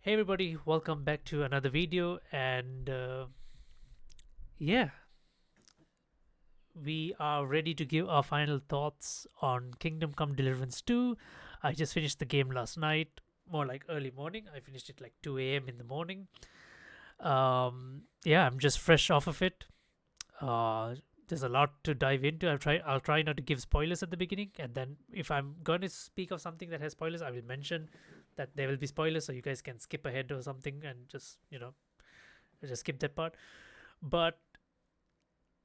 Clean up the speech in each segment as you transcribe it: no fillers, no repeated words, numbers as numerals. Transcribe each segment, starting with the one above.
Hey everybody, welcome back to another video. And yeah, we are ready to give our final thoughts on Kingdom Come Deliverance 2. I just finished the game last night, more like early morning. I finished it like 2 a.m. in the morning. Yeah, I'm just fresh off of it. Uh, there's a lot to dive into. I'll try not to give spoilers at the beginning, and then if I'm going to speak of something that has spoilers, I will mention that there will be spoilers, so you guys can skip ahead or something and just skip that part. But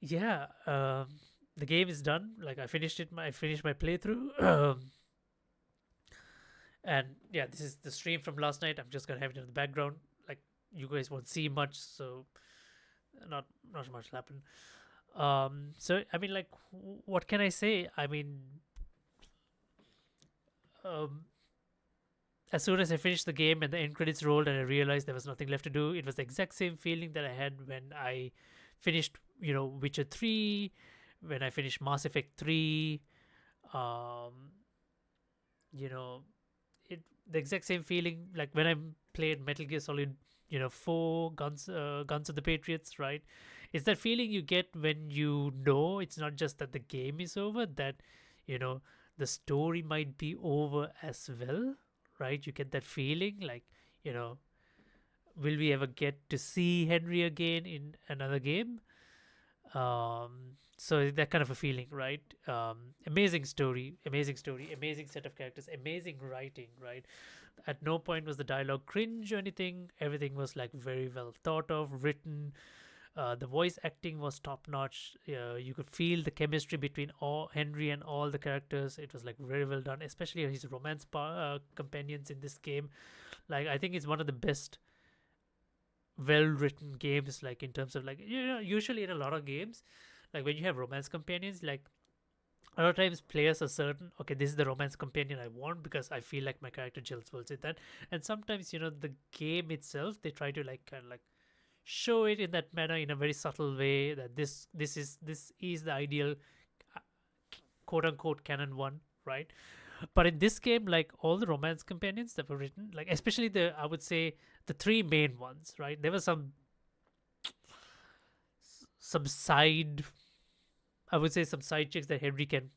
yeah, the game is done. Like I finished it. I finished my playthrough. And yeah, this is the stream from last night. I'm just gonna have it in the background. Like you guys won't see much, so not not much will happen. So I mean, like, what can I say? I mean, um, as soon as I finished the game and the end credits rolled and I realized there was nothing left to do, it was the exact same feeling that I had when I finished, Witcher 3, when I finished Mass Effect 3. Um, you know, it the exact same feeling like when I played Metal Gear Solid, 4 Guns of the Patriots, right? It's that feeling you get when you know it's not just that the game is over, that you know the story might be over as well, right? You get that feeling like, you know, will we ever get to see Henry again in another game? So that kind of a feeling, right? Amazing story, amazing set of characters, amazing writing, right? At no point was the dialogue cringe or anything. Everything was like very well thought of, written. The voice acting was top notch. You could feel the chemistry between all Henry and all the characters. It was like very well done, especially his companions in this game. Like I think it's one of the best well written games, like in terms of, like, usually in a lot of games, like when you have romance companions, like a lot of times players are certain, okay, this is the romance companion I want because I feel like my character gels well with that. And sometimes, the game itself, they try to like kind of like show it in that manner in a very subtle way, that this is the ideal, uh, quote unquote canon one, right? But in this game, like all the romance companions that were written, like especially I would say the three main ones, right? There were some side, I would say some side chicks that Henry can,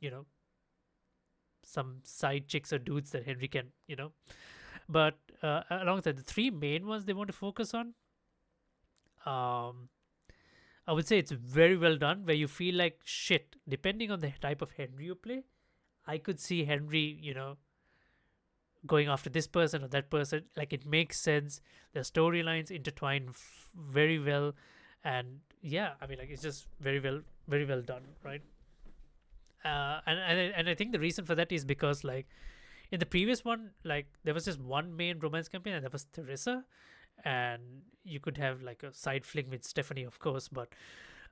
some side chicks or dudes that Henry can, but alongside the three main ones they want to focus on, um I would say it's very well done, where you feel like shit, depending on the type of Henry you play, I could see Henry, going after this person or that person. Like it makes sense. The storylines intertwine very well, and yeah, I mean, like it's just very well done, right? And I think the reason for that is because, like, in the previous one, like there was just one main romance campaign, and that was Teresa, and you could have like a side fling with Stephanie, of course. But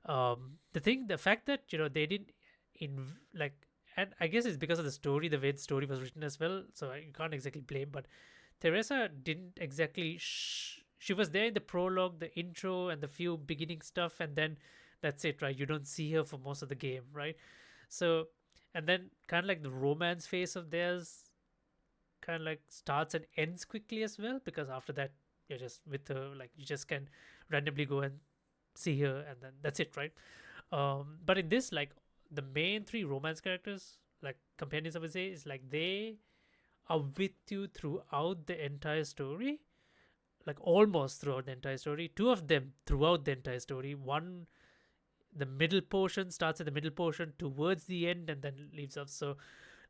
the fact that they didn't in like, and I guess it's because of the story, the way the story was written as well. So you can't exactly blame, but Teresa didn't exactly. She was there in the prologue, the intro, and the few beginning stuff, and then that's it, right? You don't see her for most of the game, right? So, and then kind of like the romance phase of theirs kind of like starts and ends quickly as well, because after that you're just with her, like you just can randomly go and see her, and then that's it, right? But in this, like, the main three romance characters, like companions, I would say, is like they are with you throughout the entire story, like almost throughout the entire story. Two of them throughout the entire story. One, the middle portion, starts at the middle portion towards the end and then leaves off. So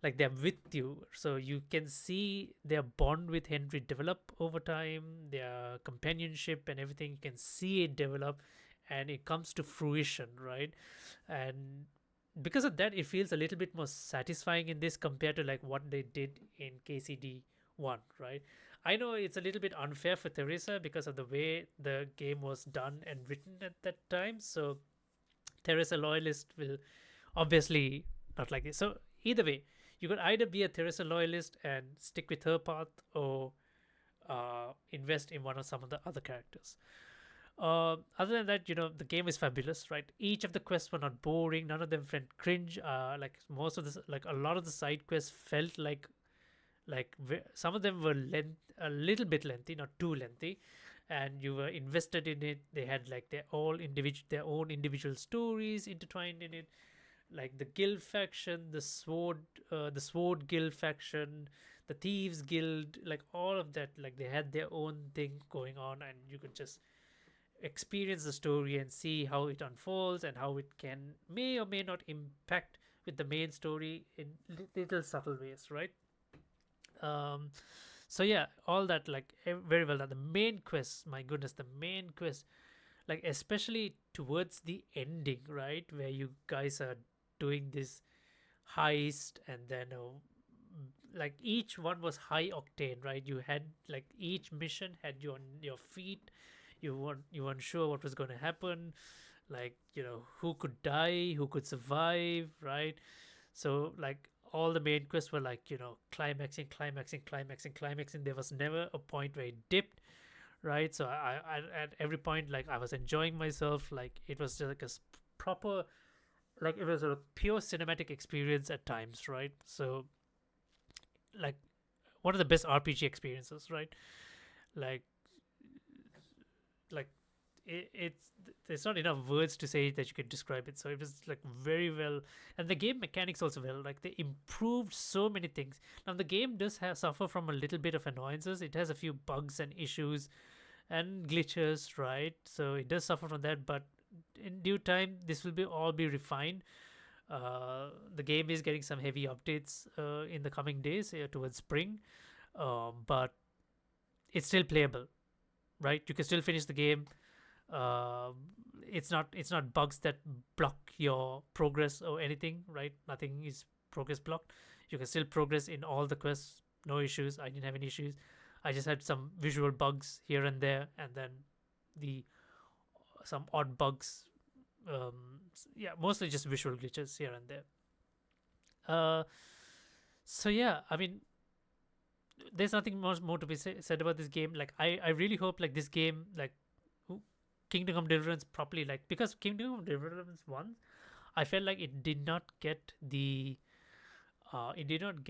like they're with you, so you can see their bond with Henry develop over time, their companionship and everything. You can see it develop, and it comes to fruition, right? And because of that, it feels a little bit more satisfying in this compared to like what they did in KCD 1, right? I know it's a little bit unfair for Teresa because of the way the game was done and written at that time. So Teresa loyalist will obviously not like this. So either way, you could either be a Teresa loyalist and stick with her path, or invest in one of some of the other characters. Other than that, the game is fabulous, right? Each of the quests were not boring. None of them felt cringe. Like most of this, like a lot of the side quests felt Like some of them were a little bit lengthy, not too lengthy, and you were invested in it. They had like their own individual stories intertwined in it, like the guild faction, the sword guild faction, the thieves guild, like all of that. Like they had their own thing going on, and you could just experience the story and see how it unfolds and how it can may or may not impact with the main story in little subtle ways, right? um so yeah, all that, like very well done. The main quest, my goodness, the main quest, like especially towards the ending, right, where you guys are doing this heist, and then like each one was high octane, right? You had like each mission had you on your feet. You weren't sure what was going to happen, like who could die, who could survive, right? So like all the main quests were like climaxing, climaxing, climaxing, climaxing. There was never a point where it dipped, right? So I at every point, like I was enjoying myself. Like it was just like proper, like it was a pure cinematic experience at times, right? So like one of the best RPG experiences, right? Like like it's there's not enough words to say that you can describe it. So it was like very well, and the game mechanics also well. Like they improved so many things. Now the game does suffer from a little bit of annoyances. It has a few bugs and issues and glitches, right? So it does suffer from that, but in due time this will be all be refined. The game is getting some heavy updates in the coming days towards spring, but it's still playable, right? You can still finish the game. um, it's not bugs that block your progress or anything, right? Nothing is progress blocked. You can still progress in all the quests, no issues. I didn't have any issues. I just had some visual bugs here and there, and then the some odd bugs. Yeah, mostly just visual glitches here and there. uh so yeah, I mean, there's nothing much more to be said about this game. Like I really hope like this game, like Kingdom Come Deliverance properly, like because Kingdom Come Deliverance 1, I felt like it did not get the it didn't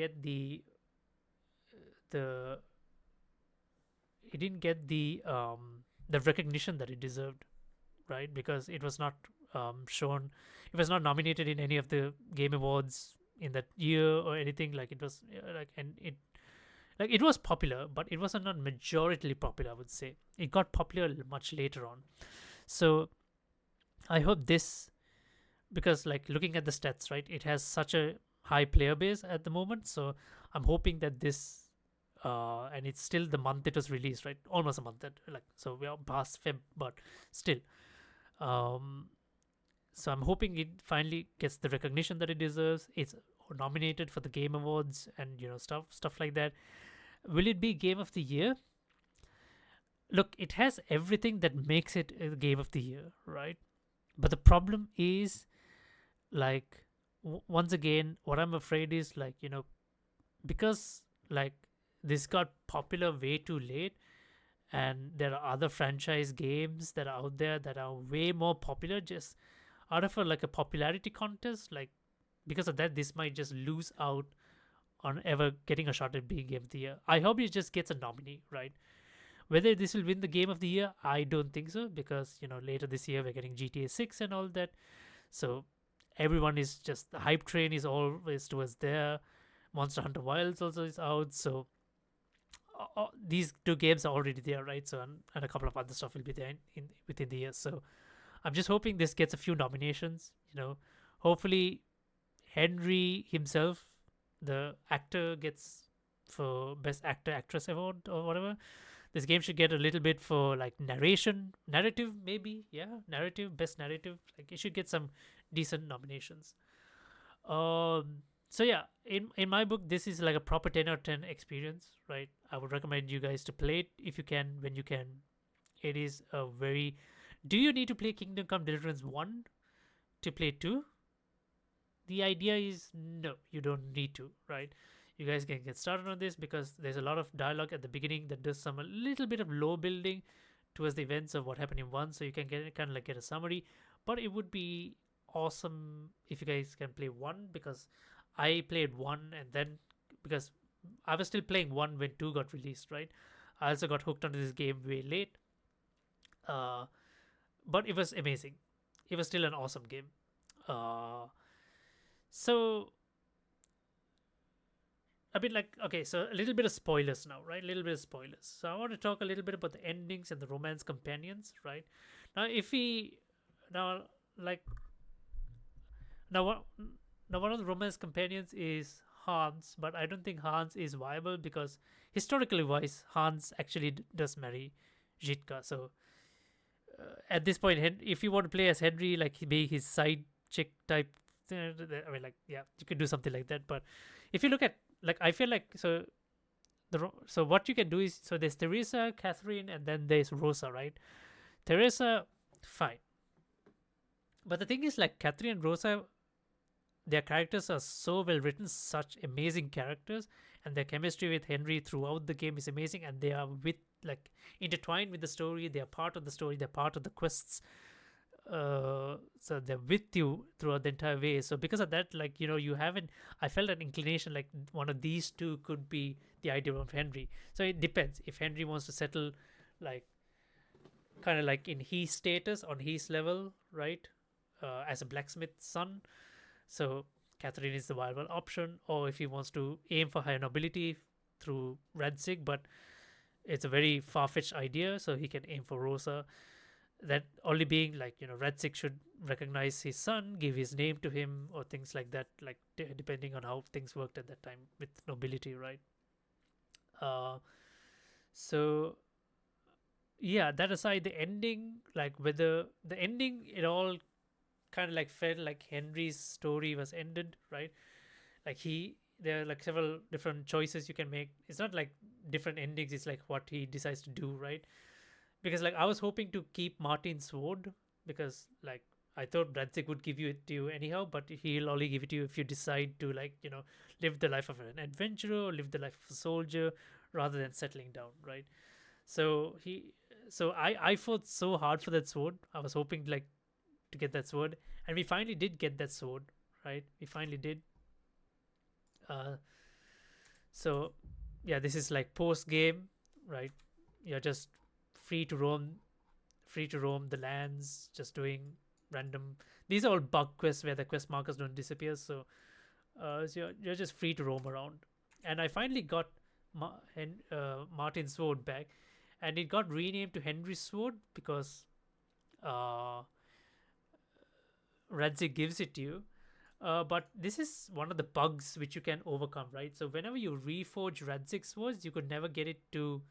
get the recognition that it deserved, right? Because it was not shown, it was not nominated in any of the game awards in that year or anything. Like it was like, and it was popular, but it wasn't not majoritarily popular, I would say. It got popular much later on. So I hope this, because like looking at the stats, right, it has such a high player base at the moment. So I'm hoping that this and it's still the month it was released, right? Almost a month that, like, so we are past Feb, but still. Um, so I'm hoping it finally gets the recognition that it deserves. It's nominated for the Game Awards and stuff like that. Will it be Game of the Year? Look, it has everything that makes it a Game of the Year, right? But the problem is, like, once again, what I'm afraid is, like, because like this got popular way too late, and there are other franchise games that are out there that are way more popular, just out of like a popularity contest. Like because of that, this might just lose out on ever getting a shot at being Game of the Year. I hope it just gets a nominee, right? Whether this will win the Game of the Year, I don't think so, because later this year we're getting GTA 6 and all that. So everyone is just, the hype train is always towards there. Monster Hunter Wilds also is out, so these two games are already there, right? So and a couple of other stuff will be there within the year. So I'm just hoping this gets a few nominations. Hopefully Henry himself, the actor, gets for best actor actress award or whatever. This game should get a little bit for like narrative, maybe. Yeah, narrative, best narrative. Like it should get some decent nominations. So yeah, in my book, this is like a proper 10 out of 10 experience, right? I would recommend you guys to play it if you can, when you can. It is a very. Do you need to play Kingdom Come Deliverance 1 to play 2? The idea is no, you don't need to, right? You guys can get started on this because there's a lot of dialogue at the beginning that does some a little bit of low building towards the events of what happened in 1, so you can get kind of like get a summary. But it would be awesome if you guys can play 1, because I played 1 and then, because I was still playing one when two got released, right? I also got hooked onto this game way late, uh, but it was amazing. It was still an awesome game. Uh, so a bit like, okay, so a little bit of spoilers now, right? A little bit of spoilers. So I want to talk a little bit about the endings and the romance companions, right? Now, if we now like now what now one of the romance companions is Hans, but I don't think Hans is viable because historically wise, Hans actually does marry Jitka. So at this point, if you want to play as Henry, like he be his side chick type, I mean, like yeah, you could do something like that. But if you look at like, I feel like so so what you can do is, so there's Teresa, Catherine, and then there's Rosa, right? Teresa, fine, but the thing is, like Catherine and Rosa, their characters are so well written, such amazing characters, and their chemistry with Henry throughout the game is amazing, and they are with like intertwined with the story. They are part of the story. They're part of the quests. So they're with you throughout the entire way. So because of that, like you haven't. I felt an inclination like one of these two could be the ideal of Henry. So it depends if Henry wants to settle, like kind of like in his status on his level, right? As a blacksmith's son, so Catherine is the viable option, or if he wants to aim for higher nobility through Radzig, but it's a very far fetched idea, so he can aim for Rosa. That only being like, Radzig should recognize his son, give his name to him, or things like that, like depending on how things worked at that time with nobility, right? Uh, so yeah, that aside, the ending, like whether the ending, it all kind of like felt like Henry's story was ended, right? Like there are like several different choices you can make. It's not like different endings, it's like what he decides to do, right? Because like I was hoping to keep Martin's sword, because like I thought Radzig would give you it to you anyhow, but he'll only give it to you if you decide to, like, live the life of an adventurer or live the life of a soldier rather than settling down, right? So I fought so hard for that sword. I was hoping like to get that sword, and we finally did get that sword, right? We finally did. uh so yeah, this is like post game, right? You're just free to roam, the lands, just doing random. These are all bug quests where the quest markers don't disappear, so you're just free to roam around. And I finally got Martin's sword back, and it got renamed to Henry's sword because uh Radzig gives it to you. But this is one of the bugs which you can overcome, right? So whenever you reforge Radzig swords, you could never get it to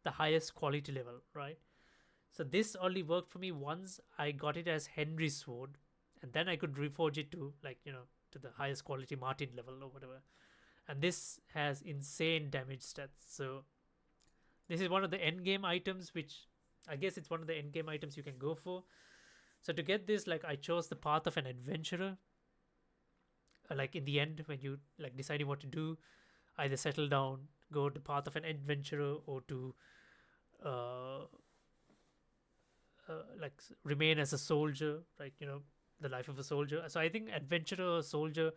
the highest quality level, right? So this only worked for me once I got it as Henry's sword, and then I could reforge it to, like, to the highest quality Martin level or whatever. And this has insane damage stats. So this is one of the end game items, which I guess it's one of the end game items you can go for. So to get this, like, I chose the path of an adventurer. Like in the end, when you like deciding what to do, either settle down, go the path of an adventurer, or to uh, like remain as a soldier, right? The life of a soldier. So I think adventurer or soldier,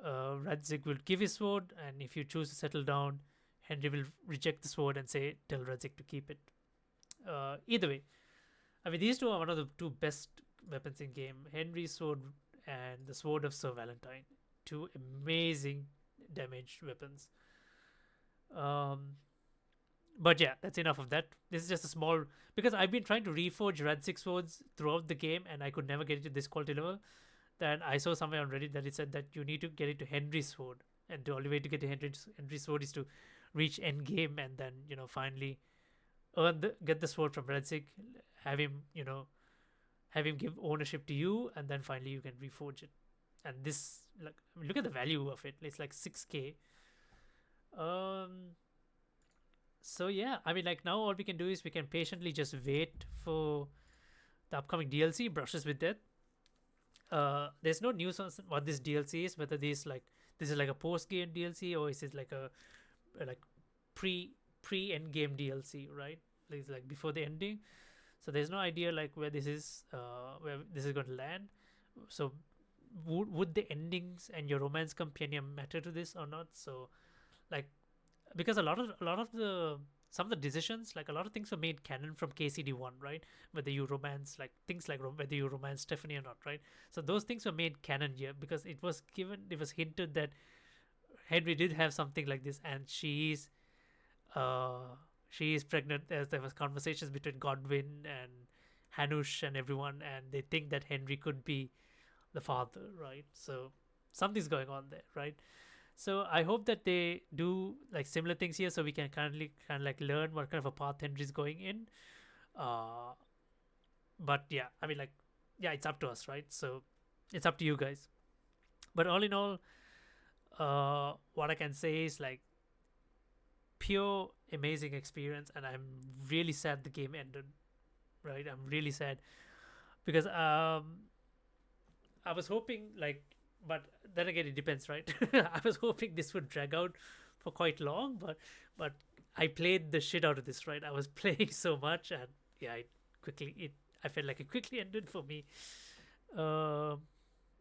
Radzig will give his sword, and if you choose to settle down, Henry will reject the sword and say, tell Radzig to keep it. Either way, I mean, these two are one of the two best weapons in game. Henry's sword and the sword of Sir Valentine, two amazing damaged weapons. Um, but yeah, that's enough of that. This is just a small, because I've been trying to reforge Radzig swords throughout the game, and I could never get it to this quality level. Then I saw somewhere on Reddit that it said that you need to get it to Henry's sword, and the only way to get to Henry's sword is to reach Endgame, and then finally get the sword from Radzig, have him have him give ownership to you, and then finally you can reforge it. And this, like, I mean, look at the value of it. It's like 6K. Um, so yeah, I mean, like, now all we can do is we can patiently just wait for the upcoming DLC. Brushes with that. There's no news on what this DLC is. Whether this is like a post game DLC, or is it like a like pre end game DLC, right? Like before the ending. So there's no idea like where this is going to land. So would the endings and your romance companion matter to this or not? So like because a lot of the some of the decisions, like a lot of things were made canon from KCD1, right? Whether you romance, like things like whether you romance Stephanie or not, right? So those things were made canon here because it was hinted that Henry did have something like this, and uh, she is pregnant. As there was conversations between Godwin and Hanush and everyone, and they think that Henry could be the father, right? So something's going on there, right? So I hope that they do like similar things here, so we can kind of like learn what kind of a path Henry's going in. Uh, but yeah, I mean, like, yeah, it's up to us, right? So it's up to you guys. But all in all, what I can say is like pure amazing experience, and I'm really sad the game ended. Right, I'm really sad because I was hoping like, but then again, it depends, right? I was hoping this would drag out for quite long, but I played the shit out of this, right? I was playing so much, and yeah, it I felt like it quickly ended for me. Um,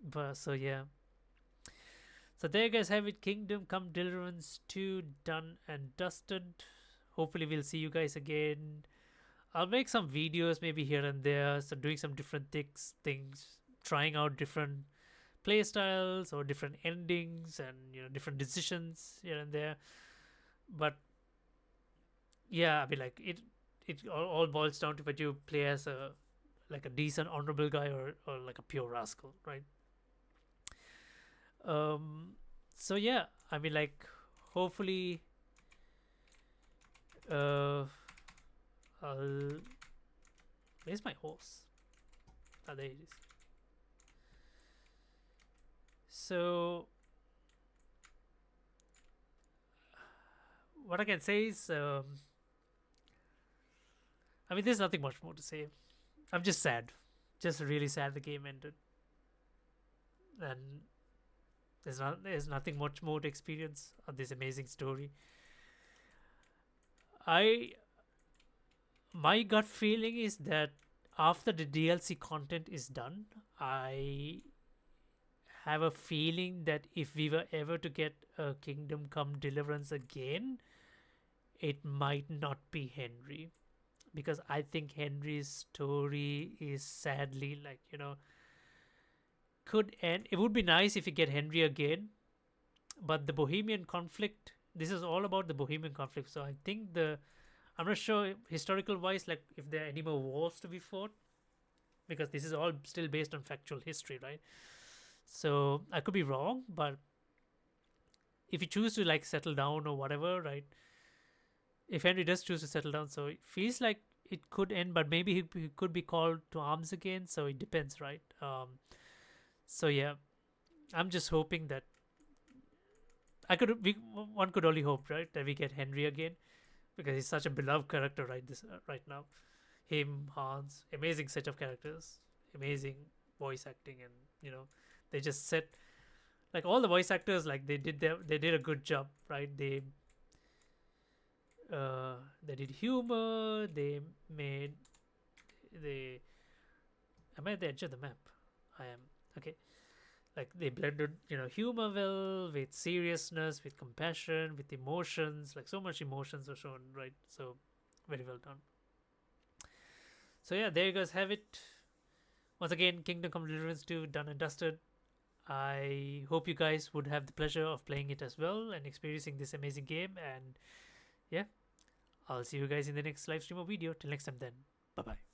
but so yeah, so there you guys have it. Kingdom Come Deliverance 2 done and dusted. Hopefully, we'll see you guys again. I'll make some videos maybe here and there, so doing some different things, trying out different play styles or different endings and different decisions here and there. But yeah, I mean like it all boils down to whether you play as a like a decent honorable guy or like a pure rascal, right? Um so yeah, I mean like hopefully uh I'll where's my horse? Ah, there it is. So what I can say is I mean there's nothing much more to say. I'm just sad. Just really sad the game ended. And there's nothing much more to experience of this amazing story. I My gut feeling is that after the DLC content is done, I have a feeling that if we were ever to get a Kingdom Come Deliverance again, it might not be Henry, because I think Henry's story is sadly like could end. It would be nice if we get Henry again, but the Bohemian conflict. This is all about the Bohemian conflict. So I think I'm not sure historical wise, like if there are any more wars to be fought, because this is all still based on factual history, right? So I could be wrong, but if you choose to like settle down or whatever, right? If Henry does choose to settle down, so it feels like it could end, but maybe he could be called to arms again. So it depends, right? So yeah, I'm just hoping that one could only hope, right, that we get Henry again, because he's such a beloved character right now. Him, Hans, amazing set of characters, amazing voice acting, and they just set like all the voice actors, like they did a good job, right? They did humor. They am I at the edge of the map? I am. Okay. Like they blended humor well with seriousness, with compassion, with emotions. Like so much emotions are shown, right? So very well done. So yeah, there you guys have it. Once again, Kingdom Come Deliverance 2 done and dusted. I hope you guys would have the pleasure of playing it as well and experiencing this amazing game. And yeah, I'll see you guys in the next live stream or video. Till next time then. Bye bye.